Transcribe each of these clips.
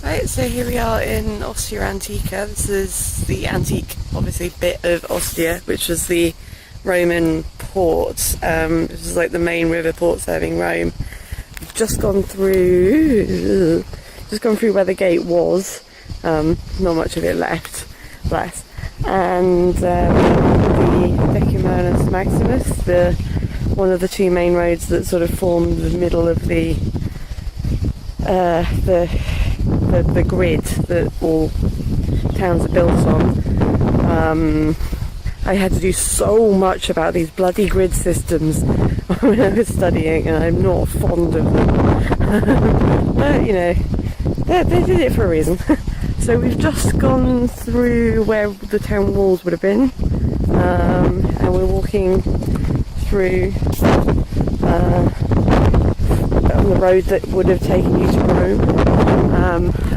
Right, so here we are in Ostia Antica. This is the antique, obviously, bit of Ostia, which was the Roman port. This is like the main river port serving Rome. We've just gone through where the gate was. Not much of it left, bless. And the Decumanus Maximus, one of the two main roads that sort of form the middle of the grid that all towns are built on. I had to do so much about these bloody grid systems when I was studying, and I'm not fond of them. But you know, they did it for a reason. So we've just gone through where the town walls would have been, and we're walking through on the road that would have taken you to Rome.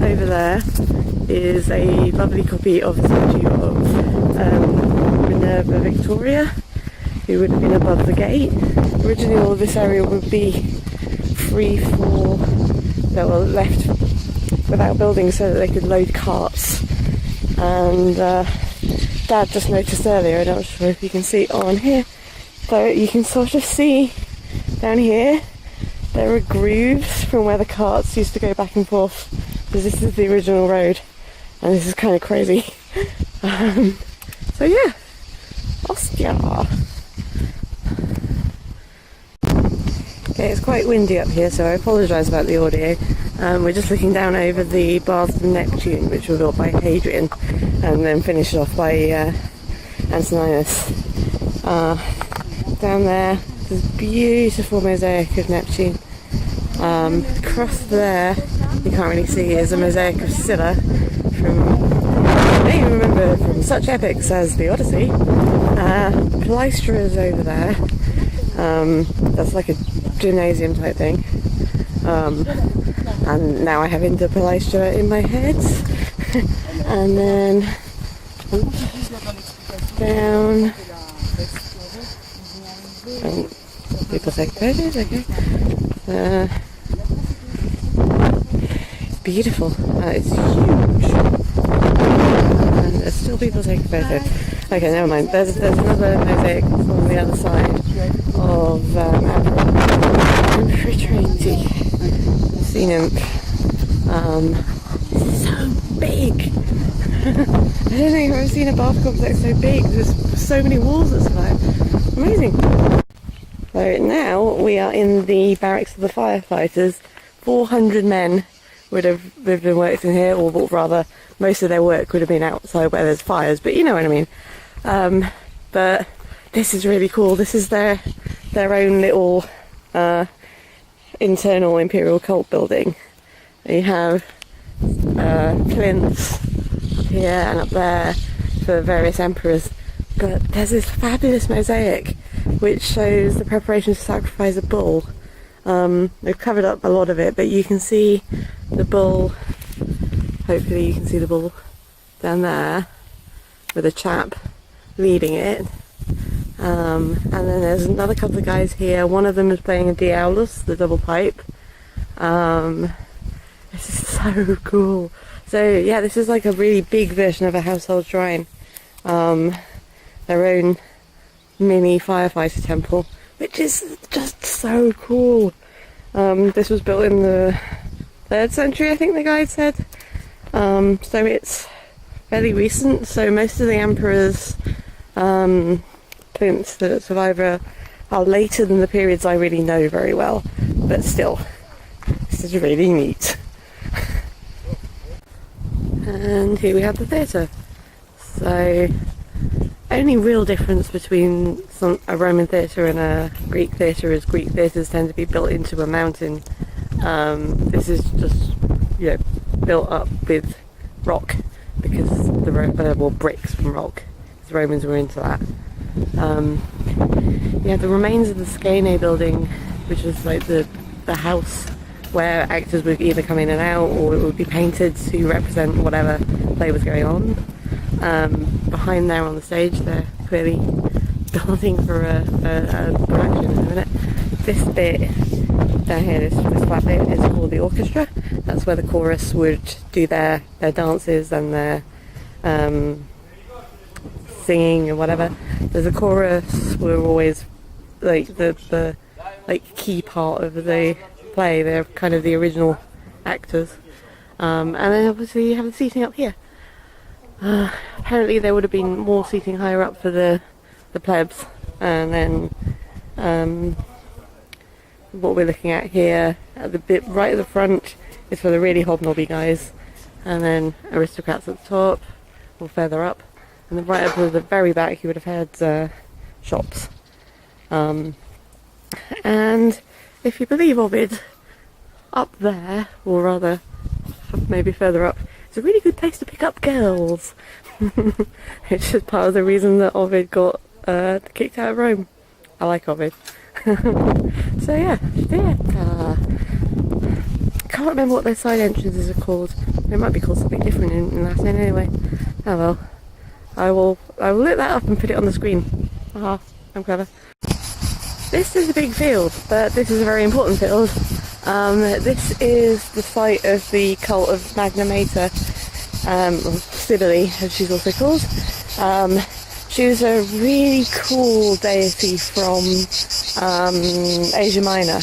Over there is a lovely copy of the statue of Minerva Victoria, who would have been above the gate. Originally all of this area would be free for, left without buildings so that they could load carts. And Dad just noticed earlier, I'm not sure if you can see on here, so you can sort of see down here there are grooves from where the carts used to go back and forth, because this is the original road, and this is kind of crazy. So yeah, Ostia. Okay, it's quite windy up here, so I apologise about the audio. We're just looking down over the Baths of Neptune, which were built by Hadrian and then finished off by Antoninus. Down there, there's a beautiful mosaic of Neptune. Across there, you can't really see, is a mosaic of Scylla from, I may remember from such epics as the Odyssey. Palaestra is over there. That's like a gymnasium type thing. And now I have Inter Palaestra in my head. And then down. People take photos, okay. It's beautiful. It's huge. And there's still people taking photos. Okay, never mind. There's another mosaic on the other side of Amphitrite. Sea nymph. So big. I don't think I've ever seen a bath complex so big. There's so many walls that survive. Amazing. So now we are in the barracks of the firefighters. 400 men would have lived and worked in here, or rather most of their work would have been outside where there's fires, but you know what I mean. But this is really cool. This is their own little internal imperial cult building. You have plinths here and up there for various emperors, but there's this fabulous mosaic which shows the preparations to sacrifice a bull. They've covered up a lot of it, but you can see the bull, hopefully you can see the bull down there with a chap leading it. And then there's another couple of guys here. One of them is playing a diabolus, the double pipe. This is so cool. So yeah, this is like a really big version of a household shrine. Their own mini firefighter temple, which is just so cool. This was built in the 3rd century, I think the guide said. So it's fairly recent. So most of the emperors' plinths that survive are later than the periods I really know very well. But still, this is really neat. And here we have the theatre. So only real difference between a Roman theatre and a Greek theatre is Greek theatres tend to be built into a mountain. This is just, you know, built up with rock, because bricks from rock. The Romans were into that. You have the remains of the Scene building, which is like the house where actors would either come in and out, or it would be painted to represent whatever play was going on. Behind there on the stage, they're clearly building for a production in a minute. This bit down here, this flat bit is called the orchestra. That's where the chorus would do their dances and their singing and whatever. There's a chorus. We're always like the key part of the play. They're kind of the original actors. And then obviously you have the seating up here. Apparently there would have been more seating higher up for the plebs, and then what we're looking at here at the bit right at the front is for the really hobnobby guys, and then aristocrats at the top or further up, and then right up to the very back you would have had shops. And if you believe Ovid, up there, or rather maybe further up, it's a really good place to pick up girls. It's just part of the reason that Ovid got kicked out of Rome. I like Ovid. So yeah, theatre. Can't remember what their side entrances are called. It might be called something different in Latin anyway. Oh well. I will look that up and put it on the screen. Aha, I'm clever. This is a big field, but this is a very important field. This is the site of the cult of Magna Mater, or Cybele, as she's also called. She was a really cool deity from Asia Minor,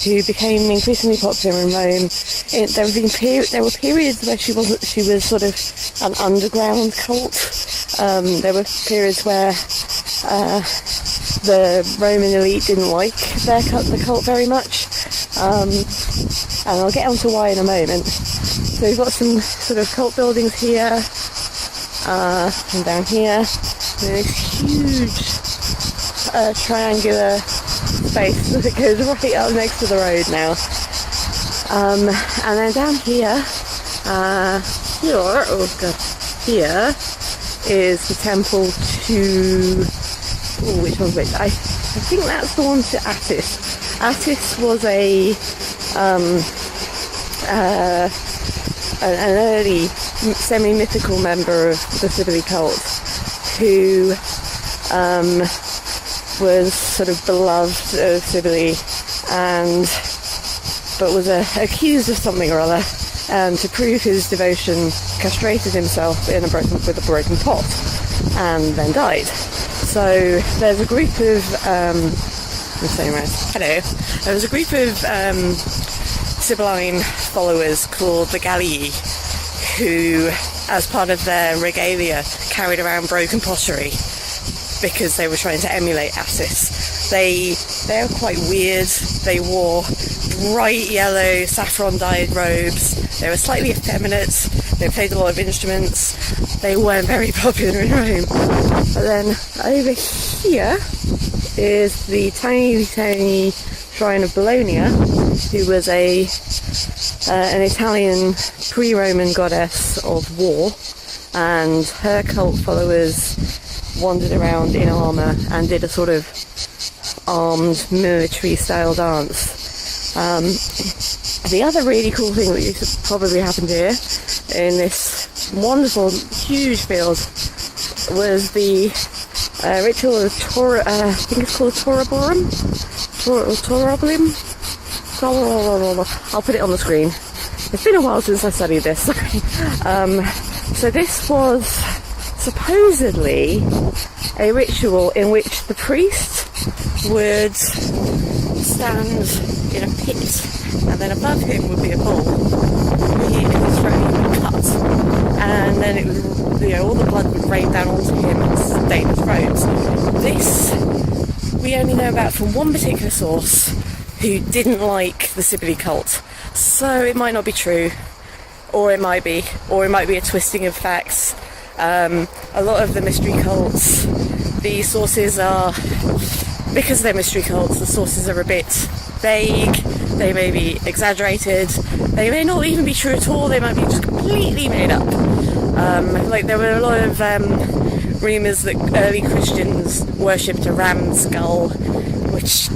who became increasingly popular in Rome. There were periods where she was sort of an underground cult. There were periods where the Roman elite didn't like the cult very much, and I'll get onto why in a moment. So we've got some sort of cult buildings here, and down here, and this huge triangular space that goes right up next to the road now. And then down here, here is the temple to, which one's which? I think that's the one to Attis. Attis was an early semi-mythical member of the Cybele cult, who was sort of beloved of Cybele, but was accused of something or other, and to prove his devotion castrated himself with a broken pot and then died. So there's a group of there was a group of Sibylline followers called the Gallii, who, as part of their regalia, carried around broken pottery because they were trying to emulate Attis. They were quite weird. They wore bright yellow saffron-dyed robes. They were slightly effeminate. They played a lot of instruments. They weren't very popular in Rome. But then over here is the tiny shrine of Bologna, who was an Italian pre-Roman goddess of war, and her cult followers wandered around in armour and did a sort of armed military style dance. The other really cool thing that probably happened here in this wonderful huge field was the ritual of I think it's called Toroborum? Torobolim? I'll put it on the screen. It's been a while since I studied this. So this was supposedly a ritual in which the priest would stand in a pit, and then above him would be a bull. He in his throat would cut, and then it would, all the blood would rain down onto him and stain his robes. This we only know about from one particular source, who didn't like the Cybele cult. So it might not be true, or it might be a twisting of facts. A lot of the mystery cults, the sources are, because they're mystery cults, the sources are a bit vague, they may be exaggerated, they may not even be true at all, they might be just completely made up. There were a lot of rumours that early Christians worshipped a ram's skull, which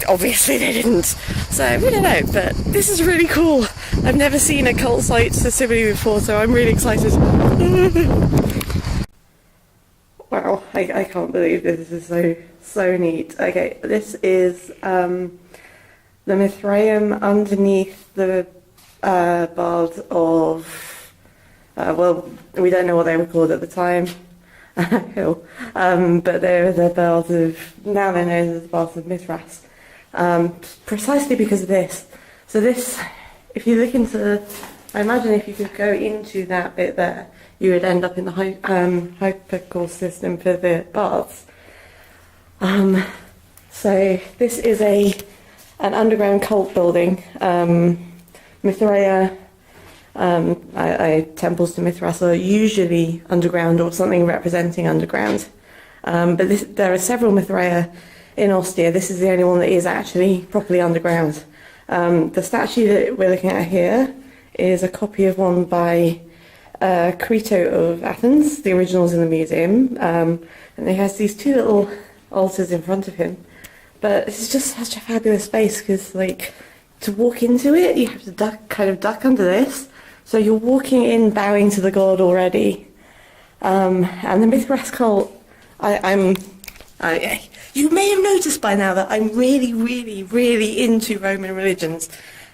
obviously they didn't. So we don't know, but this is really cool. I've never seen a cult site to Cybele before, so I'm really excited. Wow, I can't believe this is so neat. Okay, this is the Mithraeum underneath the baths of, well, we don't know what they were called at the time, hill, but they were the baths of, now they're known as the baths of Mithras, precisely because of this. So this, if you look into, I imagine if you could go into that bit there, you would end up in the hypocaust system for the baths. So this is an underground cult building. Mithraea, temples to Mithras are usually underground or something representing underground. But there are several Mithraea in Ostia. This is the only one that is actually properly underground. The statue that we're looking at here is a copy of one by Crito of Athens. The original's in the museum. And he has these two little altars in front of him. But it's just such a fabulous space because, like, to walk into it, you have to duck under this. So you're walking in, bowing to the god already. And the Mithras cult, you may have noticed by now that I'm really, really, really into Roman religions.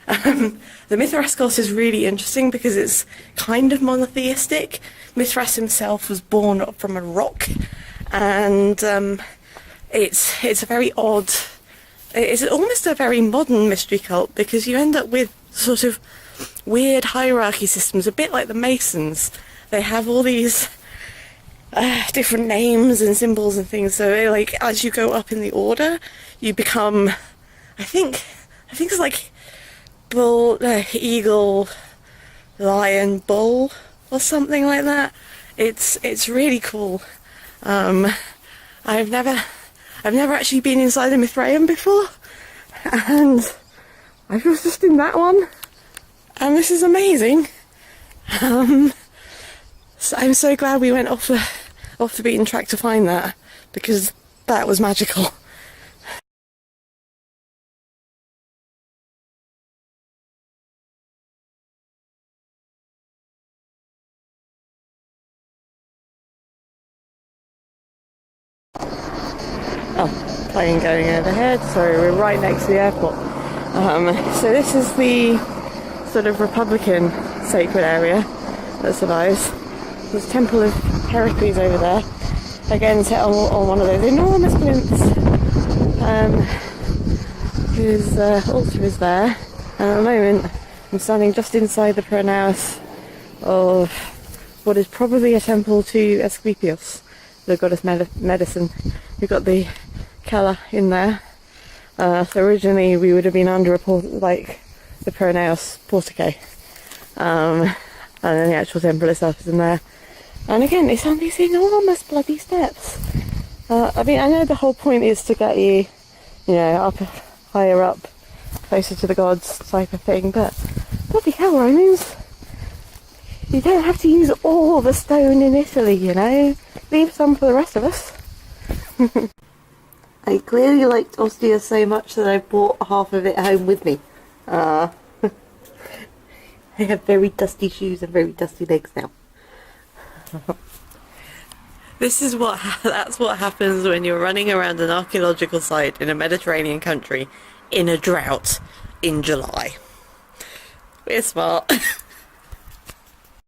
The Mithras cult is really interesting because it's kind of monotheistic. Mithras himself was born from a rock, and it's a very odd, it's almost a very modern mystery cult because you end up with sort of weird hierarchy systems, a bit like the Masons. They have all these different names and symbols and things, so like as you go up in the order, you become, I think it's like bull, eagle, lion, bull, or something like that. It's really cool. I've never actually been inside a Mithraeum before, and I was just in that one, and this is amazing. So I'm so glad we went off the beaten track to find that, because that was magical. Oh, plane going overhead, sorry, we're right next to the airport. So this is the sort of Republican sacred area that survives. There's Temple of Heracles over there, again set on one of those enormous plinths. His altar is there, and at the moment I'm standing just inside the pronaos of what is probably a temple to Asclepios, the goddess medicine. You've got the Cella in there. So originally we would have been under the pronaos portico, and then the actual temple itself is in there. And again, it's on these enormous bloody steps. I mean, I know the whole point is to get you, up, higher up, closer to the gods type of thing, but bloody hell, Romans, you don't have to use all the stone in Italy, Leave some for the rest of us. I clearly liked Ostia so much that I brought half of it home with me. I have very dusty shoes and very dusty legs now. That's what happens when you're running around an archaeological site in a Mediterranean country in a drought in July. We're smart.